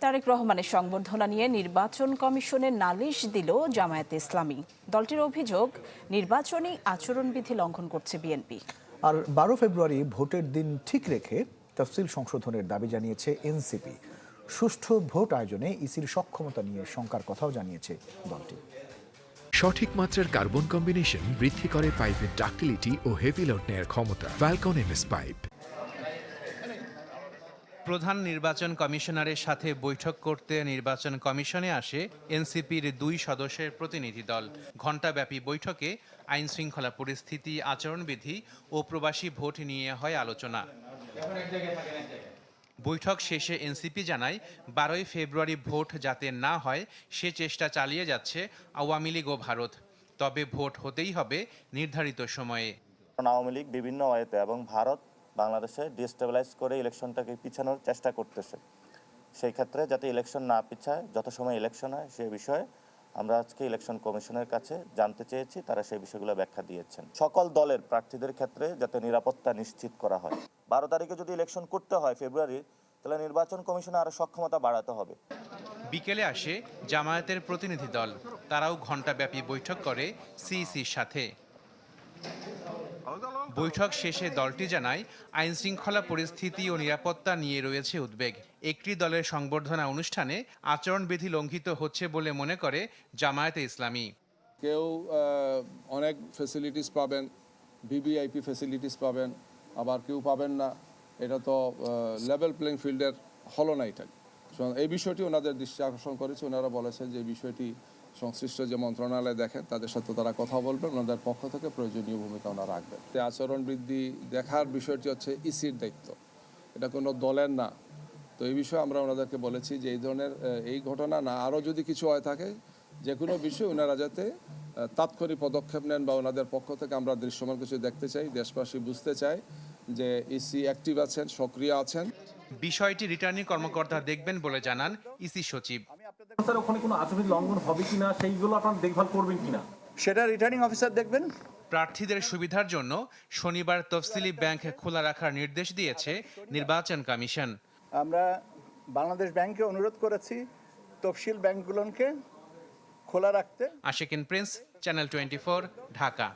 তারেক রহমানের সংবর্ধনা নিয়ে নির্বাচন কমিশনের নালিশ দিল জামায়াতে ইসলামী। দলটির অভিযোগ, নির্বাচনী আচরণবিধি লঙ্ঘন করছে বিএনপি। আর 12 ফেব্রুয়ারি ভোটের দিন ঠিক রেখে তফসিল সংশোধনের দাবি জানিয়েছে এনসিপি। সুষ্ঠু ভোট আয়োজনে ইসির সক্ষমতা নিয়ে শঙ্কার কথাও জানিয়েছে দলটি। সঠিক মাত্রার কার্বন কম্বিনেশন বৃদ্ধি করে পাইপের ডাক্টিলিটি ও হেভি লোড নেয়ার ক্ষমতা। Falcon MS pipe. প্রধান নির্বাচন কমিশনারের সাথে বৈঠক করতে নির্বাচন কমিশনে আসে এনসিপির 2 সদস্যের প্রতিনিধি দল। ঘণ্টাব্যাপী বৈঠকে আইন শৃঙ্খলা পরিস্থিতি, আচরণবিধি ও প্রবাসী ভোট নিয়ে হয় আলোচনা। বৈঠক শেষে এনসিপি জানায় 12 ফেব্রুয়ারি ভোট যাতে না হয় সে চেষ্টা চালিয়ে যাচ্ছে আওয়ামী লীগ ও ভারত। তবে ভোট হতেই হবে নির্ধারিত সময়ে। আওয়ামী লীগ বিভিন্ন ওয়েতে এবং ভারত বাংলাদেশে ডিস্টেবিলাইজ করে ইলেকশনটাকে পিছানোর চেষ্টা করতেছে। সেই ক্ষেত্রে যাতে ইলেকশন না পিছায়, যত সময় ইলেকশন হয় সে বিষয়ে আমরা আজকে ইলেকশন কমিশনের কাছে জানতে চেয়েছি। তারা সেই বিষয়গুলো ব্যাখ্যা দিয়েছেন। সকল দলের প্রার্থীদের ক্ষেত্রে যাতে নিরাপত্তা নিশ্চিত করা হয়। 12 তারিখে যদি ইলেকশন করতে হয় ফেব্রুয়ারি, তাহলে নির্বাচন কমিশনে আরো সক্ষমতা বাড়াতে হবে। বিকেলে আসে জামায়াতের প্রতিনিধি দল। তারাও ঘণ্টাব্যাপী বৈঠক করে সিইসির সাথে। বৈঠক শেষে দলটি জানায় আইন শৃঙ্খলা পরিস্থিতি ও নিরাপত্তা নিয়ে রয়েছে উদ্বেগ। একটি দলের সংবর্ধনা অনুষ্ঠানে আচরণবিধি লঙ্ঘিত হচ্ছে বলে মনে করে জামায়াতে ইসলামী। কেউ অনেক ফ্যাসিলিটিস পাবেন, ভিভিআইপি ফ্যাসিলিটিস পাবেন, আবার কেউ পাবেন না। এটা তো লেভেল প্লেইং ফিল্ডের হলো না। এটা এই বিষয়টি ওনাদের দৃষ্টি আকর্ষণ করেছে। ওনারা বলেছেন যে এই বিষয়টি সংশ্লিষ্ট যে মন্ত্রণালয় দেখেন তাদের সাথে তারা কথা বলবেন, ওনাদের পক্ষ থেকে প্রয়োজনীয় ভূমিকা ওনারা রাখবেন। আচরণ বৃদ্ধি দেখার বিষয়টি হচ্ছে ইসির দায়িত্ব, এটা কোনো দলের না। তো এই বিষয়ে আমরা ওনাদেরকে বলেছি যে এই ধরনের এই ঘটনা না আরও যদি কিছু হয়ে থাকে, যে কোনো বিষয়ে ওনারা যাতে তাৎক্ষণিক পদক্ষেপ নেন বা ওনাদের পক্ষ থেকে আমরা দৃশ্যমান কিছু দেখতে চাই। দেশবাসী বুঝতে চাই যে ইসি অ্যাক্টিভ আছেন, সক্রিয় আছেন। বিষয়টি রিটার্নিং কর্মকর্তা দেখবেন বলে জানান ইসি সচিব। ওখানে কোনো আচরণ লঙ্ঘন হবে কিনা সেইগুলো আপনারা দেখভাল করবেন কিনা সেটা রিটার্নিং অফিসার দেখবেন। প্রার্থীদের সুবিধার জন্য শনিবার তফসিলি ব্যাংক খোলা রাখার নির্দেশ দিয়েছে নির্বাচন কমিশন। আমরা বাংলাদেশ ব্যাংকে অনুরোধ করেছি তফসিল ব্যাংকগুলোকে খোলা রাখতে। Ashikin Prince, channel 24, Dhaka.